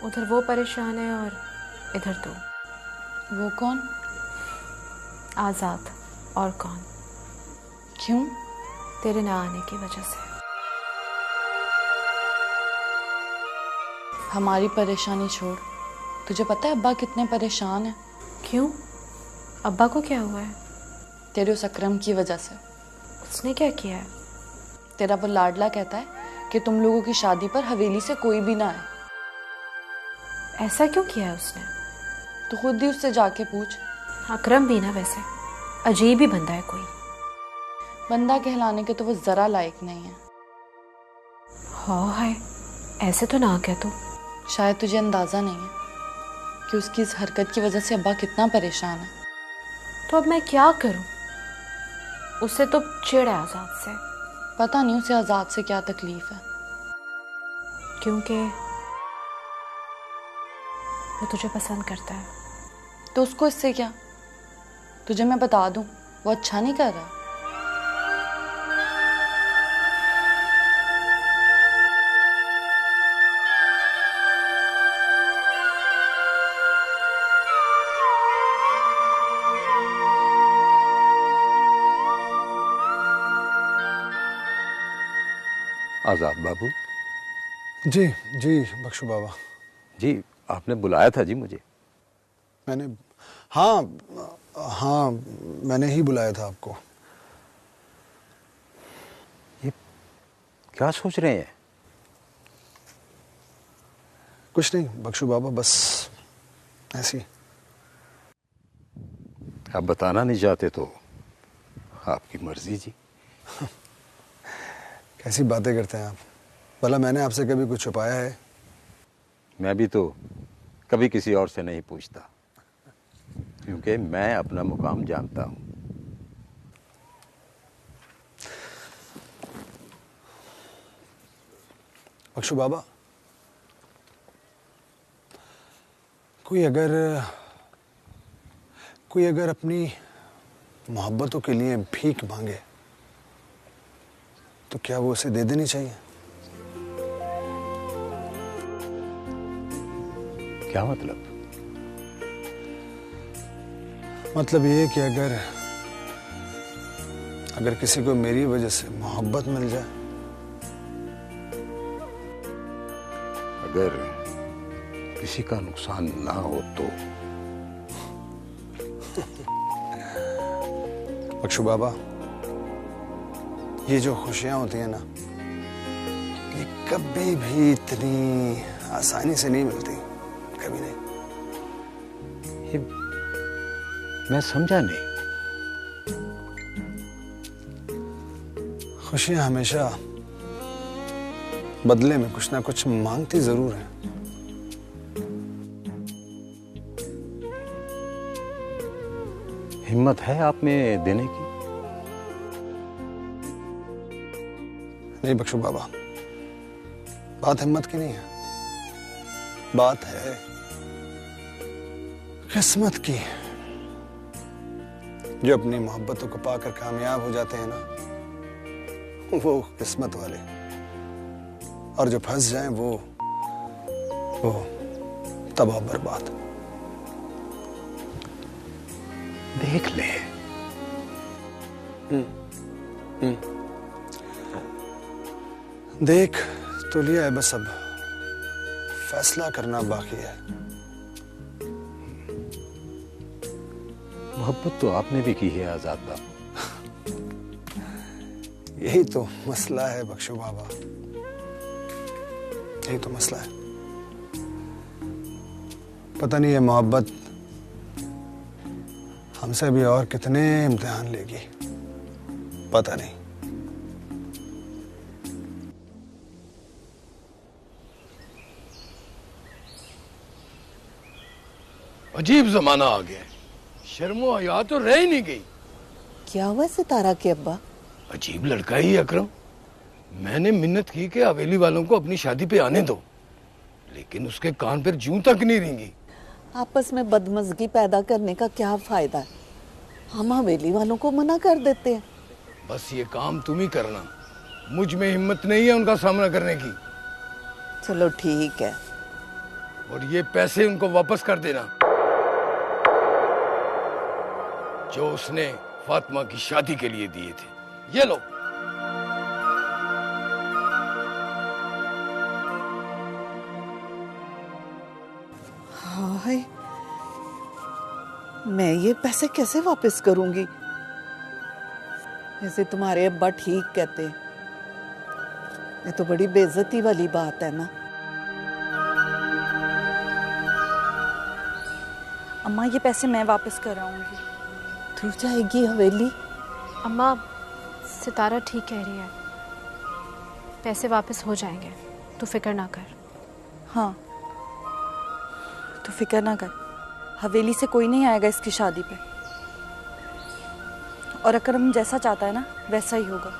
उधर वो परेशान है और इधर तू। वो कौन? आज़ाद। और कौन? क्यों? तेरे ना आने की वजह से। हमारी परेशानी छोड़, तुझे पता है अब्बा कितने परेशान हैं? क्यों? अब्बा को क्या हुआ है? तेरे उस अकरम की वजह से। उसने क्या किया है? तेरा वो लाडला कहता है कि तुम लोगों की शादी पर हवेली से कोई भी ना आए। ऐसा क्यों किया है उसने? तो खुद ही उससे जाके पूछ। अकरम भी ना वैसे अजीब ही बंदा है कोई। बंदा कहलाने के तो वो जरा लायक नहीं है। हाँ है, ऐसे तो ना क्या तू। शायद तुझे अंदाजा नहीं है कि उसकी इस हरकत की वजह से अब्बा कितना परेशान है। तो अब मैं क्या करूं? उससे तो चिढ़ है आज़ाद से। पता नहीं उसे आज़ाद से क्या तकलीफ है। क्योंकि वो तुझे पसंद करता है। तो उसको इससे क्या? तुझे मैं बता दूं, वो अच्छा नहीं कर रहा। आज़ाद बाबू। जी जी बख्शू बाबा। जी आपने बुलाया था जी मुझे। मैंने हाँ हाँ मैंने ही बुलाया था आपको। ये क्या सोच रहे हैं? कुछ नहीं बख्शू बाबा, बस ऐसी। आप बताना नहीं चाहते तो आपकी मर्जी जी। कैसी बातें करते हैं आप? भला मैंने आपसे कभी कुछ छुपाया है? मैं भी तो कभी किसी और से नहीं पूछता, क्योंकि मैं अपना मुकाम जानता हूं। बख्शू बाबा, कोई अगर अपनी मोहब्बतों के लिए भीख मांगे तो क्या वो उसे दे देनी चाहिए? क्या मतलब? मतलब ये कि अगर किसी को मेरी वजह से मोहब्बत मिल जाए, अगर किसी का नुकसान ना हो तो। बख्शू बाबा, ये जो खुशियां होती हैं ना, ये कभी भी इतनी आसानी से नहीं मिलती, कभी नहीं। ये मैं समझा नहीं। खुशियां हमेशा बदले में कुछ ना कुछ मांगती जरूर है। हिम्मत है आप में देने की? नहीं बख्शू बाबा, बात हिम्मत की नहीं है, बात है किस्मत की। जो अपनी मोहब्बतों को पाकर कामयाब हो जाते हैं ना, वो किस्मत वाले, और जो फंस जाएं वो तबाह बर्बाद। देख ले। देख तो लिया है, बस अब फैसला करना बाकी है। मोहब्बत तो आपने भी की है आज़ाद बाबू। यही तो मसला है बख्शू बाबा, यही तो मसला है। पता नहीं ये मोहब्बत हमसे भी और कितने इम्तिहान लेगी, पता नहीं। अजीब जमाना आ गया, शर्मो हया तो रह ही नहीं गई। क्या हुआ सितारा के अब्बा? अजीब लड़का ही अकरम। मैंने मिन्नत की कि हवेली वालों को अपनी शादी पे आने दो, लेकिन उसके कान पर जूं तक नहीं रेंगी। आपस में बदमजगी पैदा करने का क्या फायदा है? हम हवेली वालों को मना कर देते हैं। बस ये काम तुम ही करना, मुझ में हिम्मत नहीं है उनका सामना करने की। चलो ठीक है, और ये पैसे उनको वापस कर देना जो उसने फातिमा की शादी के लिए दिए थे। ये लो। हाय, मैं ये पैसे कैसे वापस करूंगी? ऐसे तुम्हारे अब्बा ठीक कहते, ये तो बड़ी बेइज्जती वाली बात है ना। अम्मा ये पैसे मैं वापस कर आऊंगी। तू जाएगी हवेली? अम्मा, सितारा ठीक कह रही है, पैसे वापस हो जाएंगे, तू फिक्र ना कर। हाँ, तू फिक्र ना कर, हवेली से कोई नहीं आएगा इसकी शादी पे, और अकरम जैसा चाहता है ना वैसा ही होगा।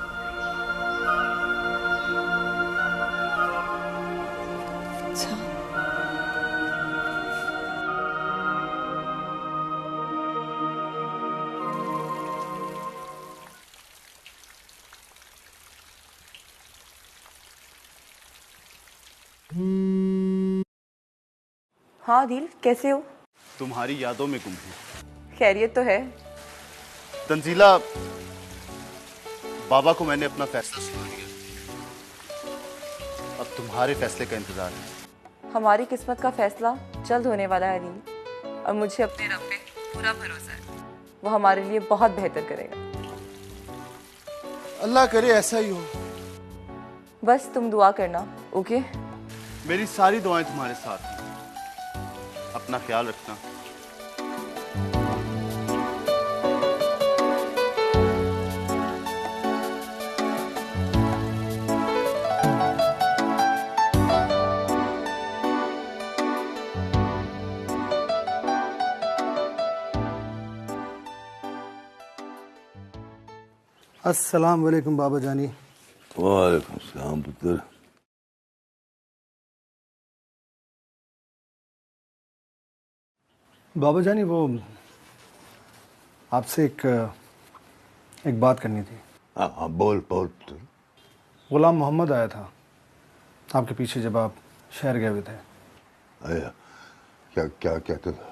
अच्छा, हाँ आदिल, कैसे हो? तुम्हारी यादों में गुम हूँ। खैरियत तो है। तंजीला, बाबा को मैंने अपना फैसला सुना दिया। अब तुम्हारे फैसले का इंतजार है। हमारी किस्मत का फैसला जल्द होने वाला है आदिल, और मुझे अपने रब पे पूरा भरोसा है, वो हमारे लिए बहुत बेहतर करेगा। अल्लाह करे ऐसा ही हो। बस तुम दुआ करना, ओके? मेरी सारी दुआएं तुम्हारे साथ हैं। अपना ख्याल रखना। अस्सलाम वालेकुम बाबा जानी। वालेकुम सलाम पुत्र। बाबा जानी, वो आपसे एक बात करनी थी। हाँ बोल बोल पुत्र। गुलाम मोहम्मद आया था आपके पीछे जब आप शहर गए हुए थे। आया, क्या क्या कहते थे?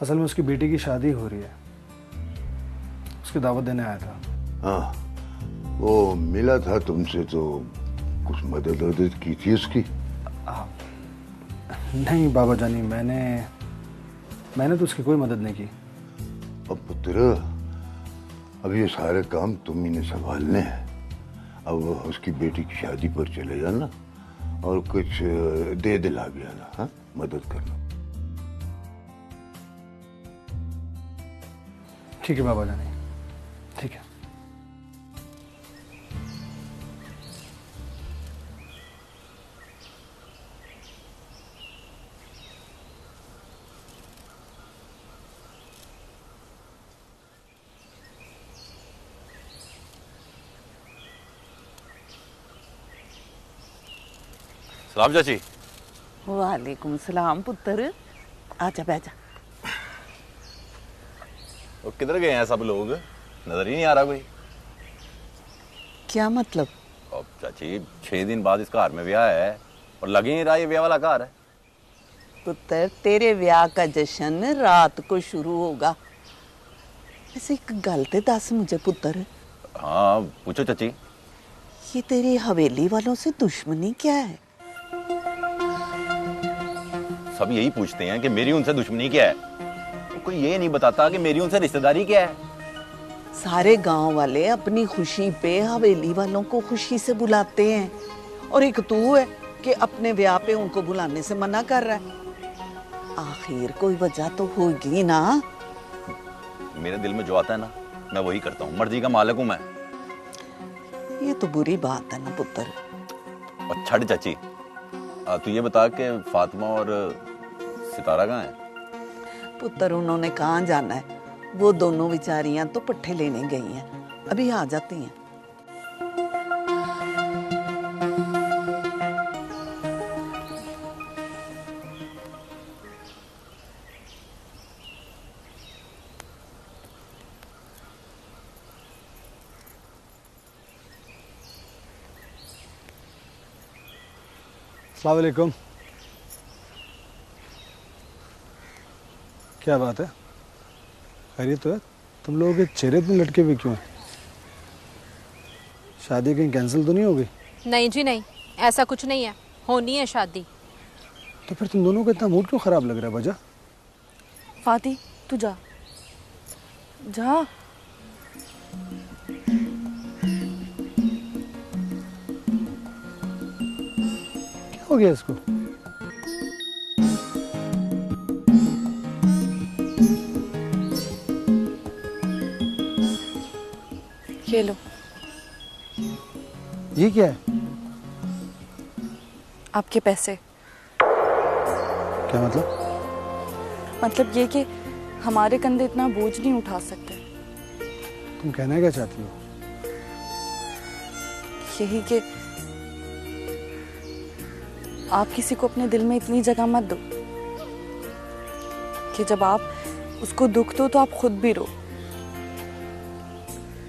असल में उसकी बेटी की शादी हो रही है, उसकी दावत देने आया था। हाँ, वो मिला था तुमसे तो कुछ मदद की थी उसकी? नहीं बाबा जानी, मैंने तो उसकी कोई मदद नहीं की। अब पुत्र, अब ये सारे काम तुम ही ने संभालने हैं। अब उसकी बेटी की शादी पर चले जाना और कुछ दे दिला भी आना। हाँ, मदद करना। ठीक है बाबा जानी, ठीक है। सलाम चाची। वालेकुम सलाम पुत्र, आजा बैजा। वो किधर गए हैं सब लोग, नजर ही नहीं आ रहा कोई। क्या मतलब? अब चाची 6 दिन बाद इस घर में ब्याह है और लग ही नहीं रहा ये ब्याह वाला घर है। पुत्र, तेरे ब्याह का जश्न रात को शुरू होगा। ऐसे एक गल ते दस मुझे पुत्र, हाँ पूछो चाची। ये तेरी हवेली वालों से दुश्मनी क्या है? सब यही पूछते हैं कि मेरी उनसे दुश्मनी क्या है, तो कोई ये नहीं बताता कि मेरी उनसे रिश्तेदारी क्या है। सारे गांव वाले अपनी खुशी पे हवेली वालों को खुशी से बुलाते हैं, और एक तू है कि अपने ब्याह पे उनको बुलाने से मना कर रहा है। आखिर कोई वजह तो होगी ना। मेरे दिल में जो आता है ना मैं वही करता हूँ, मर्जी का मालिक हूँ मैं। ये तो बुरी बात है ना पुत्र। और छड़ चाची, तू ये बता कि फातिमा और सितारा कहाँ है? पुत्र, उन्होंने कहाँ जाना है, वो दोनों बेचारियां तो पट्ठे लेने गई हैं, अभी आ जाती हैं। अस्सलाम वालेकुम। क्या बात है, खैरियत तो है? तुम लोगों के चेहरे इतने लटके हुए क्यों हैं? शादी कहीं कैंसिल तो नहीं हो गई? नहीं जी नहीं, ऐसा कुछ नहीं है, होनी है शादी। तो फिर तुम दोनों का इतना मूड क्यों खराब लग रहा है वजह? फाती तू जा जा। क्या हो गया इसको? ये लो। ये क्या है? आपके पैसे। क्या मतलब? मतलब ये कि हमारे कंधे इतना बोझ नहीं उठा सकते। तुम कहना क्या चाहती हो? यही कि आप किसी को अपने दिल में इतनी जगह मत दो कि जब आप उसको दुख दो तो आप खुद भी रो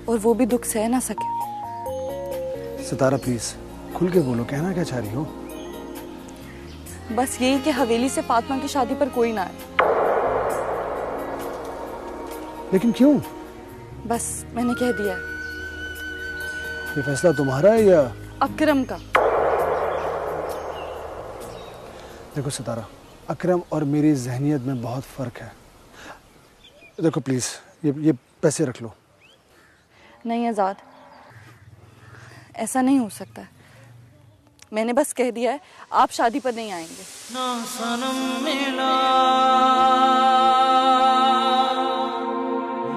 और वो भी दुख सह ना सके। सितारा प्लीज खुल के बोलो, कहना क्या चाह रही हो? बस यही कि हवेली से फातिमा की शादी पर कोई ना आए। लेकिन क्यों? बस मैंने कह दिया है। ये फैसला तुम्हारा है या अकरम का? देखो सितारा, अकरम और मेरी जहनियत में बहुत फ़र्क है। देखो प्लीज़ ये पैसे रख लो। नहीं आज़ाद, ऐसा नहीं हो सकता। मैंने बस कह दिया है आप शादी पर नहीं आएंगे। ना सनम मिला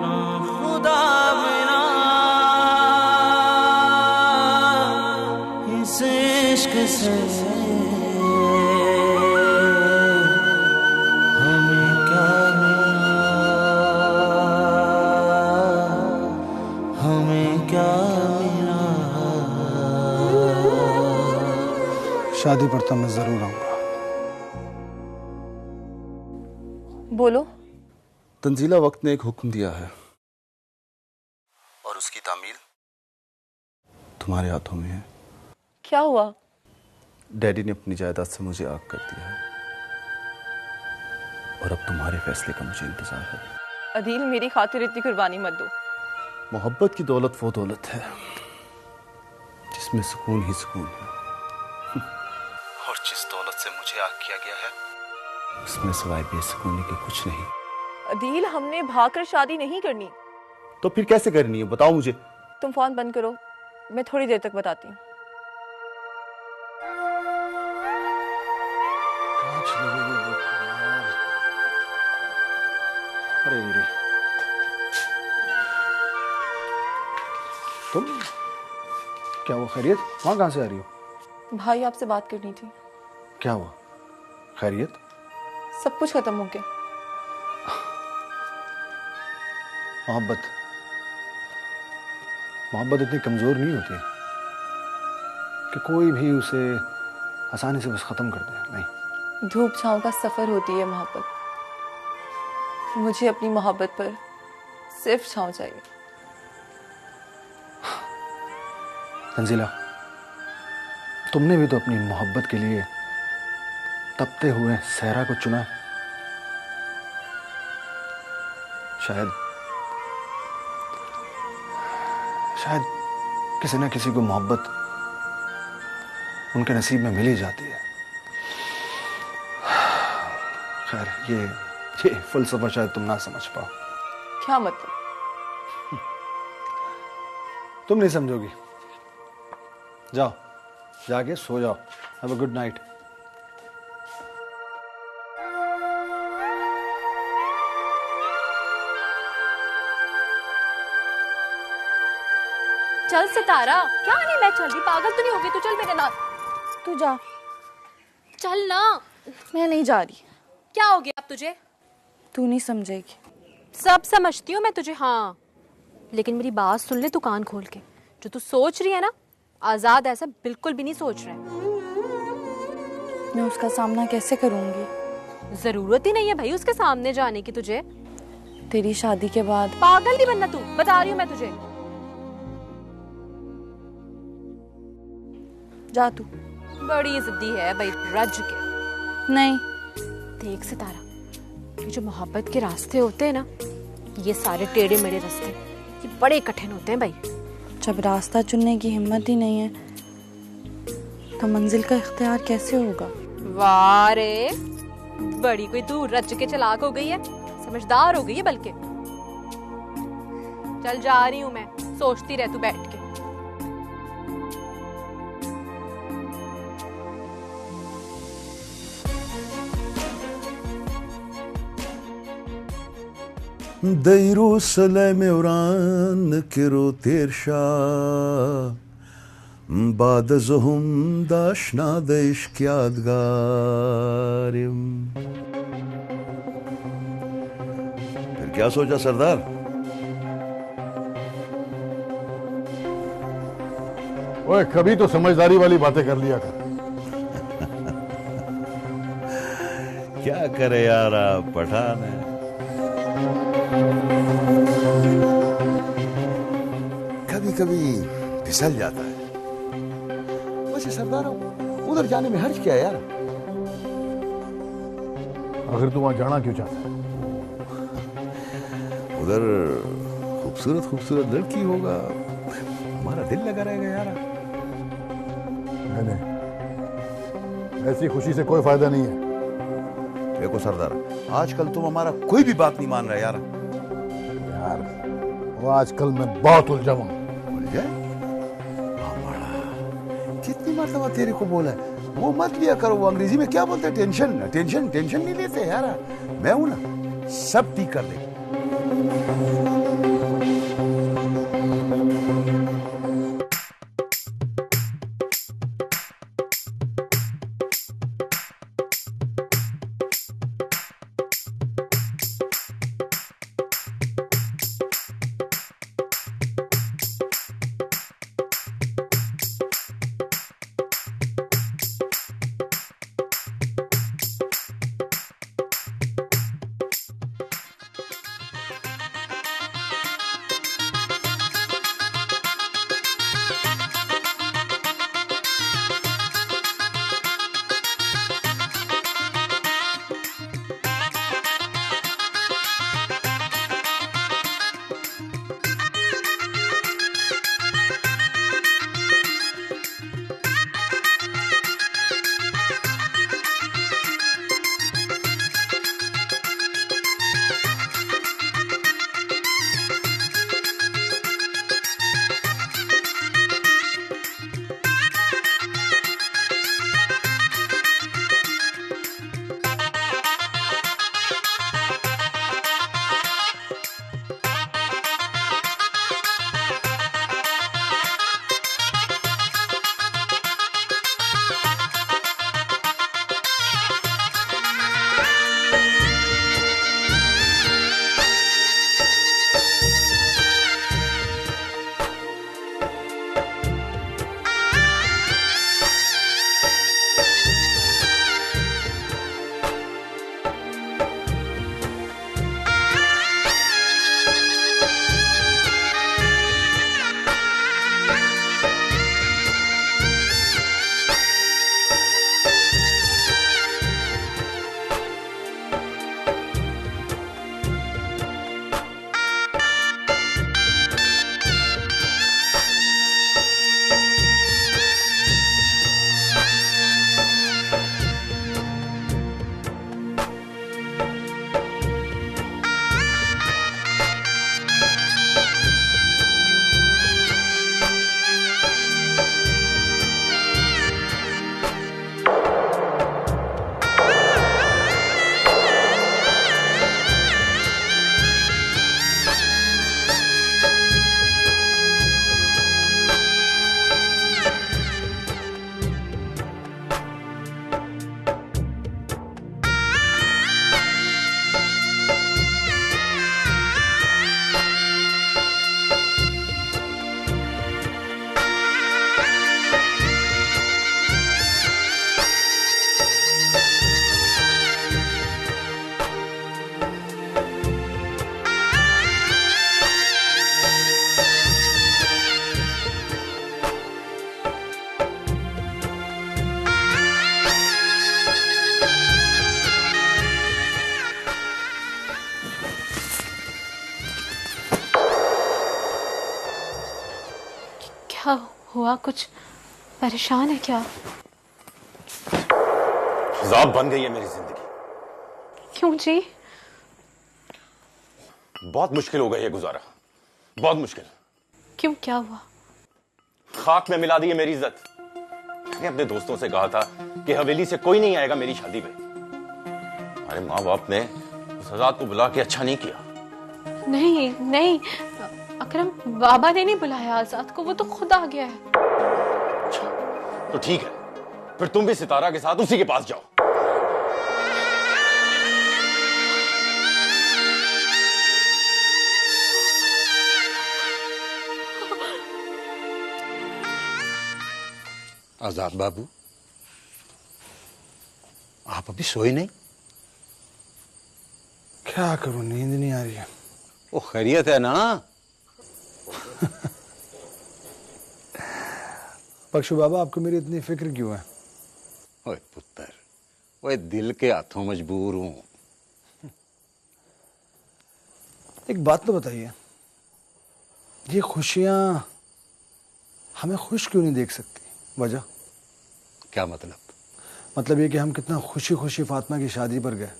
ना खुदा मिला, इस इश्क से हमें क्या मिला, हमें क्या मिला। शादी पर तो मैं ज़रूर आऊँगा। बोलो। तंजीला वक्त ने एक हुक्म दिया है और उसकी तामील तुम्हारे हाथों में है। क्या हुआ? डैडी ने अपनी जायदाद से मुझे आग कर दिया है और अब तुम्हारे फैसले का मुझे इंतजार है। अदील, मेरी खातिर इतनी कुर्बानी मत दो। मोहब्बत की दौलत वो दौलत है जिसमें सुकून ही सुकून है, और जिस दौलत से मुझे आग किया गया है उसमें सिवाय बेसुकूनी के कुछ नहीं। अदील, हमने भागकर शादी नहीं करनी। तो फिर कैसे करनी है बताओ मुझे। तुम फोन बंद करो, मैं थोड़ी देर तक बताती हूँ। अरे तुम क्या हुआ? खैरियत? वहाँ कहाँ से आ रही हो? भाई, आपसे बात करनी थी। क्या हुआ? खैरियत? सब कुछ खत्म हो गया। मोहब्बत इतनी कमजोर नहीं होती कि कोई भी उसे आसानी से बस खत्म कर दे। नहीं, धूप छांव का सफर होती है मोहब्बत। मुझे अपनी मोहब्बत पर सिर्फ छांव चाहिए। तंजीला, तुमने भी तो अपनी मोहब्बत के लिए तपते हुए सहरा को चुना है। शायद किसी न किसी को मोहब्बत उनके नसीब में मिल ही जाती है। खैर, ये फलसफा शायद तुम ना समझ पाओ। क्या मतलब? तुम नहीं समझोगी। जाओ, जाके सो जाओ। Have a good night. चल सितारा, क्या नहीं मैं चल रही, पागल तो नहीं हो गई? तू चल मेरे साथ। तू जा। चल ना। मैं नहीं जा रही। क्या हो गया अब तुझे? तू नहीं समझेगी। सब समझती हूँ मैं तुझे, हाँ, लेकिन मेरी बात सुन ले तू कान खोल के। जो तू सोच रही है ना, आजाद ऐसा बिल्कुल भी नहीं सोच रहा है। मैं उसका सामना कैसे करूंगी? जरूरत ही नहीं है भाई उसके सामने जाने की तुझे। तेरी शादी के बाद। पागल नहीं बनना तू, बता रही हूँ मैं तुझे। जा तू। बड़ी जिद्दी है भाई, रज के। नहीं। देख सितारा, ये जो मोहब्बत के रास्ते होते हैं ना, ये सारे टेढ़े मेढ़े रास्ते, ये बड़े कठिन होते हैं भाई। जब रास्ता चुनने की हिम्मत ही नहीं है तो मंजिल का इख्तियार कैसे होगा? वाह रे, बड़ी कोई तू रच के चालाक हो गई है, समझदार हो गई है बल्कि। चल जा रही हूं मैं, सोचती रह तू बैठ के। Deyru seleme oran kiro tersha Bad zuhum dashna desh kyadgarim फिर क्या सोचा सरदार? ओए कभी तो समझदारी वाली बातें कर लिया कर। क्या करे यार, पठान है। कभी कभी फिसल जाता है। वैसे सरदार उधर जाने में हर्ज क्या है यार? आखिर तू वहां जाना क्यों चाहता है? उधर खूबसूरत खूबसूरत लड़की होगा, हमारा दिल लगा रहेगा यार। नहीं, ऐसी खुशी से कोई फायदा नहीं है। देखो सरदार, आजकल तुम हमारा कोई भी बात नहीं मान रहे यार। वो आजकल मैं बहुत उलझा हूं। उलझा? कितनी मरतबा तेरे को बोला है वो मत लिया करो। वो अंग्रेजी में क्या बोलते हैं? टेंशन टेंशन टेंशन नहीं लेते यार। मैं हूं ना, सब ठीक कर दे। हुआ कुछ? परेशान है क्या? अज़ाब बन गई है मेरी जिंदगी। क्यों जी? बहुत मुश्किल हो गई है गुजारा, बहुत मुश्किल। क्यों, क्या हुआ? खाक में मिला दी है मेरी इज्जत। मैंने अपने दोस्तों से कहा था कि हवेली से कोई नहीं आएगा मेरी शादी पे। हमारे माँ बाप ने उस आजाद को बुला के अच्छा नहीं किया। नहीं नहीं, अकरम बाबा ने नहीं बुलाया आजाद को, वो तो खुद आ गया है। अच्छा, तो ठीक है, फिर तुम भी सितारा के साथ उसी के पास जाओ। आजाद बाबू, आप अभी सोए नहीं? क्या करूं, नींद नहीं आ रही है। वो खैरियत है ना? बख्शू बाबा, आपको मेरी इतनी फिक्र क्यों है? ओए पुत्र, ओए दिल के हाथों मजबूर हूं। एक बात तो बताइए, ये खुशियां हमें खुश क्यों नहीं देख सकती? वजह क्या मतलब? मतलब ये कि हम कितना खुशी खुशी फातिमा की शादी पर गए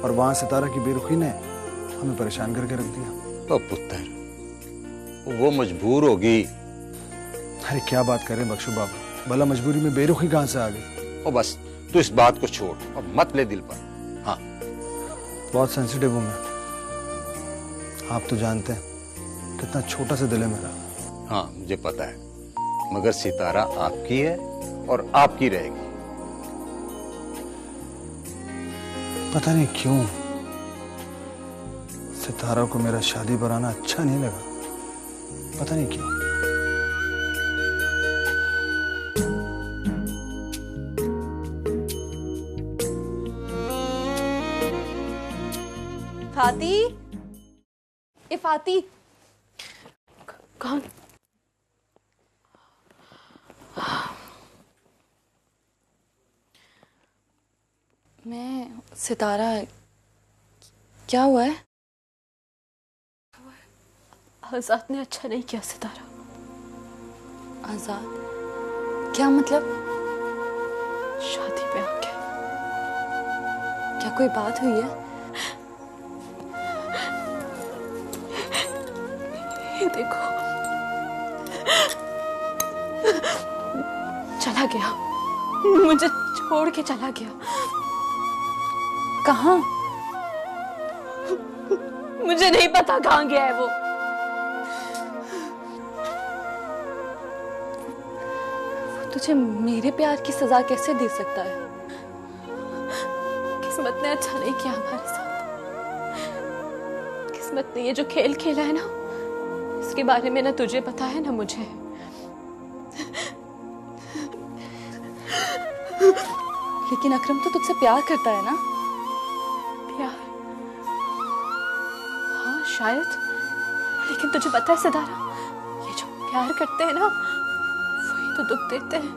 और वहां सितारा की बेरुखी ने हमें परेशान करके रख दिया। ओ पुत्र, वो मजबूर होगी। अरे क्या बात करें बख्शू बाबा, भला मजबूरी में बेरुखी कहां से आ गई? ओ बस तू इस बात को छोड़ और मत ले दिल पर। हाँ, बहुत सेंसिटिव हूं मैं, आप तो जानते हैं कितना छोटा सा दिल है मेरा। हाँ मुझे पता है, मगर सितारा आपकी है और आपकी रहेगी। पता नहीं क्यों सितारा को मेरा शादी पर आना अच्छा नहीं लगा, पता नहीं क्यों। फाती, ए फाती। कौन? मैं सितारा। क्या हुआ है? आजाद ने अच्छा नहीं किया सितारा। आजाद? क्या मतलब? शादी पे आके। क्या कोई बात हुई है? ये देखो, चला गया, मुझे छोड़ के चला गया। कहाँ? मुझे नहीं पता कहाँ गया है वो। तुझे मेरे प्यार की सजा कैसे दे सकता है? किस्मत ने अच्छा नहीं किया हमारे साथ। किस्मत ने ये जो खेल खेला है ना, इसके बारे में ना तुझे पता है ना मुझे। लेकिन अकरम तो तुझसे प्यार करता है ना? प्यार? हाँ शायद, लेकिन तुझे पता है सितारा, ये जो प्यार करते हैं ना, वही तो दुख देते हैं,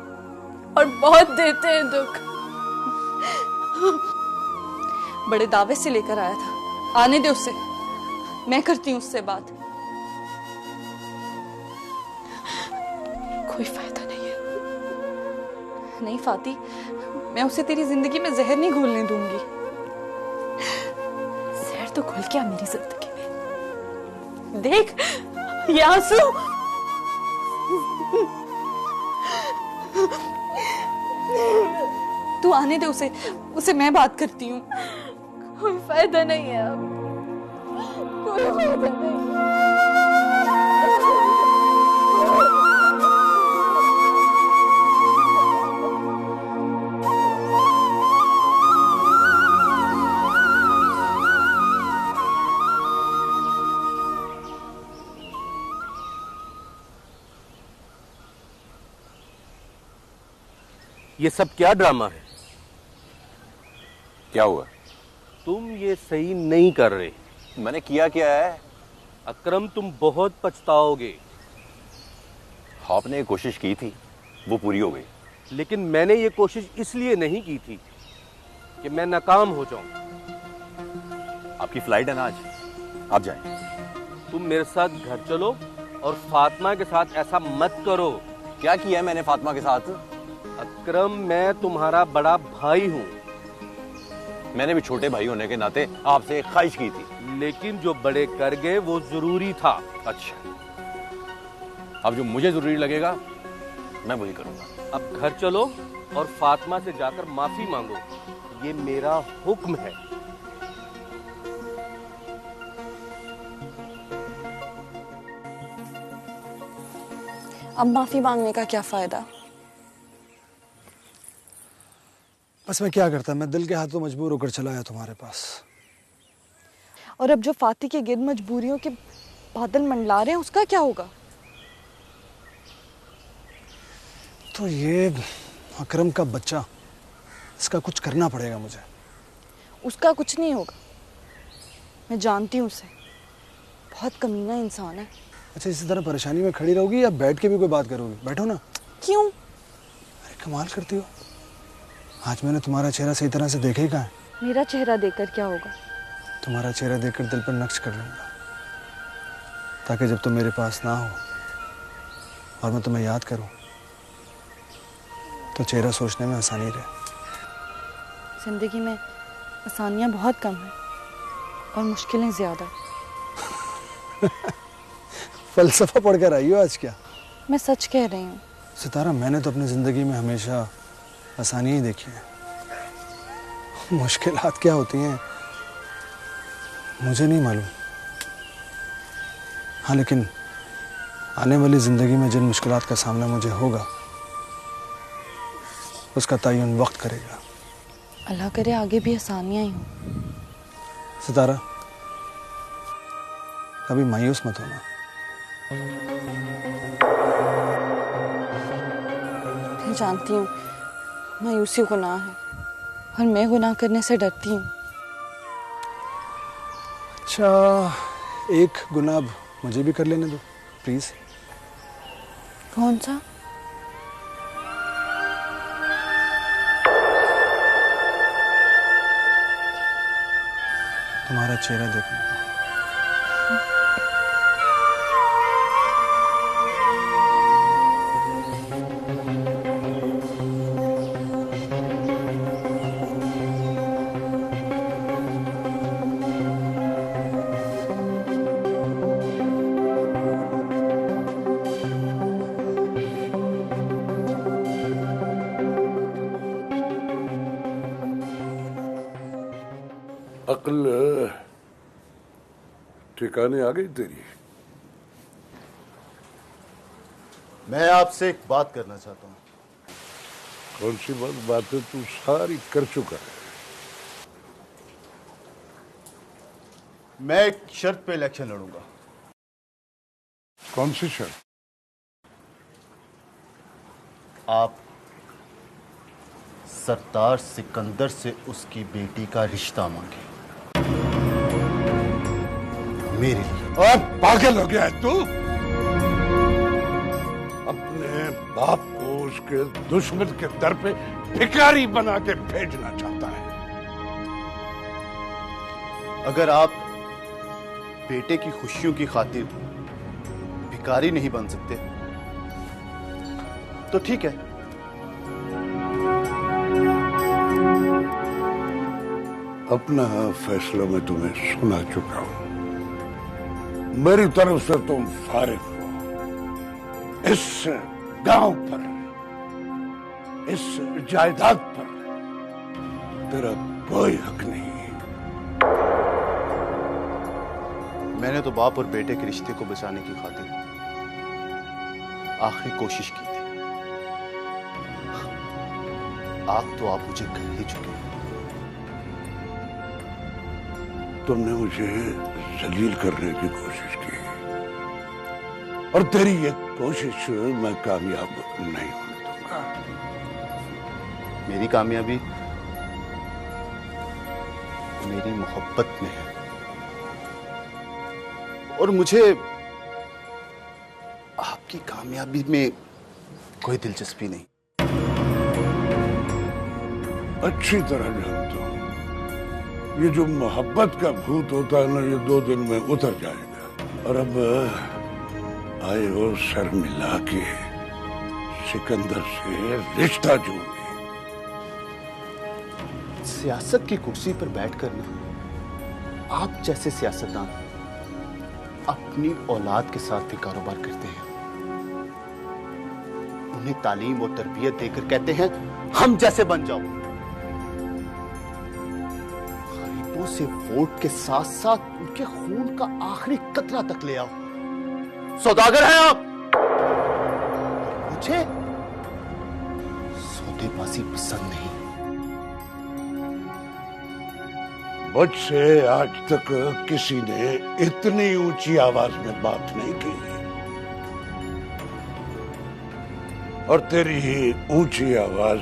और बहुत देते हैं दुख। बड़े दावे से लेकर आया था, आने दे उसे, मैं करती हूँ उससे बात। कोई फायदा नहीं है। नहीं फाती, मैं उसे तेरी जिंदगी में जहर नहीं घोलने दूंगी। जहर तो घुल गया मेरी जिंदगी में। देख ये आंसू। तू आने दे उसे, उसे मैं बात करती हूँ। कोई फायदा नहीं है अब, कोई फायदा नहीं। ये सब क्या ड्रामा है? क्या हुआ? तुम ये सही नहीं कर रहे। मैंने किया क्या है? अकरम, तुम बहुत पछताओगे। आपने कोशिश की थी, वो पूरी हो गई। लेकिन मैंने ये कोशिश इसलिए नहीं की थी कि मैं नाकाम हो जाऊं। आपकी फ्लाइट है ना आज, आप जाएं। तुम मेरे साथ घर चलो और फातिमा के साथ ऐसा मत करो। क्या किया है मैंने फातिमा के साथ? अकरम, मैं तुम्हारा बड़ा भाई हूँ। मैंने भी छोटे भाई होने के नाते आपसे एक ख्वाहिश की थी, लेकिन जो बड़े कर गए वो जरूरी था। अच्छा, अब जो मुझे जरूरी लगेगा मैं वही करूंगा। अब घर चलो और फातिमा से जाकर माफी मांगो, ये मेरा हुक्म है। अब माफी मांगने का क्या फायदा? बस मैं क्या करता, मैं दिल के हाथों मजबूर होकर चला आया तुम्हारे पास। और अब जो फाती के गिर्द मजबूरियों के बादल मंडला रहे हैं, उसका क्या होगा? तो ये अकरम का बच्चा, इसका कुछ करना पड़ेगा मुझे। उसका कुछ नहीं होगा, मैं जानती हूँ उसे, बहुत कमीना इंसान है। अच्छा, इसी तरह परेशानी में खड़ी रहोगी या बैठ के भी कोई बात करोगी? बैठो ना। क्यों? अरे कमाल करती हो, आज मैंने तुम्हारा चेहरा सही तरह से देखा ही कहाँ है। मेरा चेहरा देखकर क्या होगा? तुम्हारा चेहरा देखकर दिल पर नक्श कर लूंगा, ताकि जब तुम मेरे पास ना हो और मैं तुम्हें याद करूं तो चेहरा सोचने में आसानी रहे। जिंदगी में आसानियां बहुत कम हैं और मुश्किलें ज्यादा। फलसफा पढ़कर आई हो आज क्या? मैं सच कह रही हूँ सितारा, मैंने तो अपनी जिंदगी में हमेशा आसानी ही देखी है। मुश्किलात क्या होती हैं मुझे नहीं मालूम। हाँ, लेकिन आने वाली जिंदगी में जिन मुश्किलात का सामना मुझे होगा उसका तयन वक्त करेगा। अल्लाह करे आगे भी आसानियां ही हों। सितारा, कभी मायूस मत होना। मैं जानती हूँ मायूसी गुनाह है और मैं गुनाह करने से डरती हूँ। अच्छा, एक गुनाह मुझे भी कर लेने दो प्लीज। कौन सा? तुम्हारा चेहरा देखने को। अक्ल ठिकाने आ गई तेरी? मैं आपसे एक बात करना चाहता हूँ। कौन सी बातें तू सारी कर चुका है। मैं एक शर्त पे इलेक्शन लड़ूंगा। कौन सी शर्त? आप सरदार सिकंदर से उसकी बेटी का रिश्ता मांगे मेरे लिए। अब पागल हो गया है तू? अपने बाप को उसके दुश्मन के दर पे भिखारी बना के भेजना चाहता है। अगर आप बेटे की खुशियों की खातिर भिखारी नहीं बन सकते तो ठीक है। अपना फैसला मैं तुम्हें सुना चुका हूं। मेरी तरफ से तुम फारिग हो। इस गांव पर, इस जायदाद पर तेरा कोई हक नहीं। मैंने तो बाप और बेटे के रिश्ते को बचाने की खातिर आखिरी कोशिश की थी। आग तो आप मुझे कर ही चुके हैं। तुमने मुझे जलील करने की कोशिश की और तेरी ये कोशिश मैं कामयाब नहीं होने दूंगा। मेरी कामयाबी मेरी मोहब्बत में है और मुझे आपकी कामयाबी में कोई दिलचस्पी नहीं। अच्छी तरह जानता हूं, ये जो मोहब्बत का भूत होता है ना, ये 2 दिन में उतर जाएगा। और अब आए हो सर मिला के सिकंदर से रिश्ता जोड़ने। सियासत की कुर्सी पर बैठकर ना आप जैसे सियासतदान अपनी औलाद के साथ भी कारोबार करते हैं। उन्हें तालीम और तरबियत देकर कहते हैं हम जैसे बन जाओ। गरीबों से वोट के साथ साथ उनके खून का आखिरी कतरा तक ले आओ। सौदागर हैं आप। मुझे सौदेबाजी पसंद नहीं। मुझसे आज तक किसी ने इतनी ऊंची आवाज में बात नहीं की, और तेरी ही ऊंची आवाज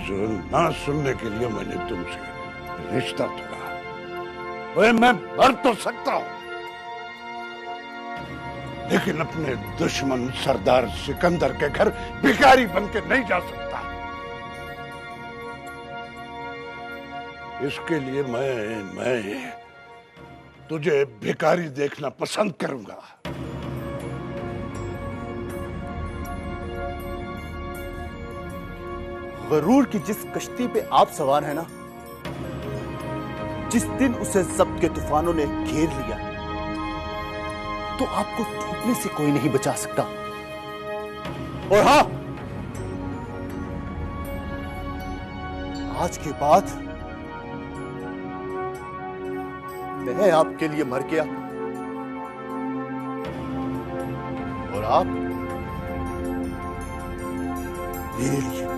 ना सुनने के लिए मैंने तुमसे रिश्ता तोड़ा। वह मैं मर तो सकता हूं, लेकिन अपने दुश्मन सरदार सिकंदर के घर भिखारी बनके नहीं जा सकता। इसके लिए मैं तुझे भिखारी देखना पसंद करूंगा। गरूर की जिस कश्ती पे आप सवार हैं ना, जिस दिन उसे जब्त के तूफानों ने घेर लिया तो आपको डूबने से कोई नहीं बचा सकता। और हां, आज के बाद मैं आपके लिए मर गया और आप मेरे लिए।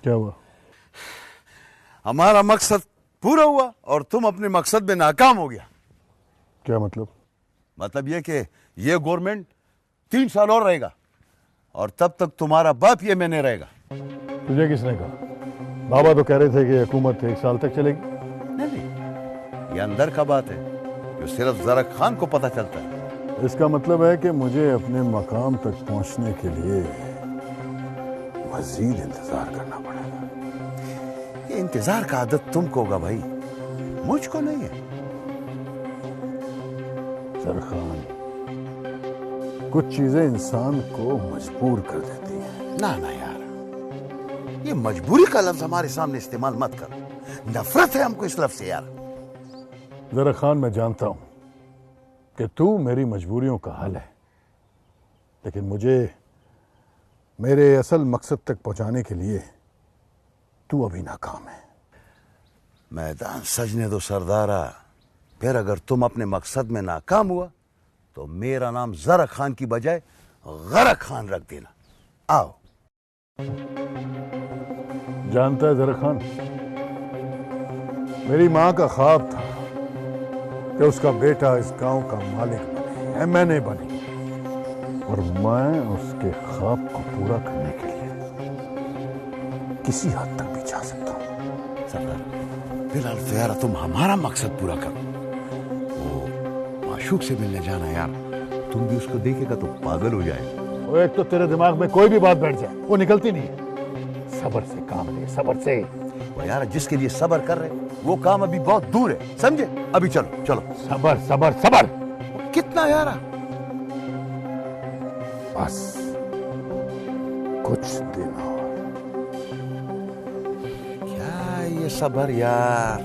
क्या हुआ? हमारा मकसद पूरा हुआ और तुम अपने मकसद में नाकाम हो गया। क्या मतलब? मतलब यह कि यह गवर्नमेंट 3 साल और रहेगा और तब तक तुम्हारा बाप ये मैंने रहेगा। तुझे किसने कहा? बाबा तो कह रहे थे कि हुकूमत 1 साल तक चलेगी। नहीं, ये अंदर का बात है जो सिर्फ जरा खान को पता चलता है। इसका मतलब है कि मुझे अपने मकाम तक पहुंचने के लिए मजीद इंतजार करना पड़ेगा। ये इंतजार का आदत तुमको होगा भाई, मुझको नहीं है। सरखान, कुछ चीजें इंसान को मजबूर कर देती हैं। ना ना यार, ये मजबूरी का लफ्ज हमारे सामने इस्तेमाल मत कर। नफरत है हमको इस लफ्ज से यार। जरा खान, मैं जानता हूं कि तू मेरी मजबूरियों का हल है, लेकिन मुझे मेरे असल मकसद तक पहुंचाने के लिए तू अभी नाकाम है। मैदान सजने दो सरदारा, फिर अगर तुम अपने मकसद में नाकाम हुआ तो मेरा नाम जरा खान की बजाय गरा खान रख देना। आओ। जानता है जरा खान, मेरी मां का ख्वाब था कि उसका बेटा इस गांव का मालिक बने, एमएनए बने, और मैं उसके ख्वाब को पूरा करने के लिए किसी हद तक भी जा सकता हूं। सरदार, फिलहाल तो यार तुम हमारा मकसद पूरा करो। वो माशूक से मिलने जाना यार, तुम भी उसको देखेगा तो पागल हो जाएगा। वो एक तो तेरे दिमाग में कोई भी बात बैठ जाए वो निकलती नहीं है। सब्र से काम ले, सब्र से। वो यार जिसके लिए सब्र कर रहे वो काम अभी बहुत दूर है, समझे? अभी चलो चलो। सब्र सब्र सब्र। कितना यार? बस कुछ दिन और। क्या ये सब्र यार?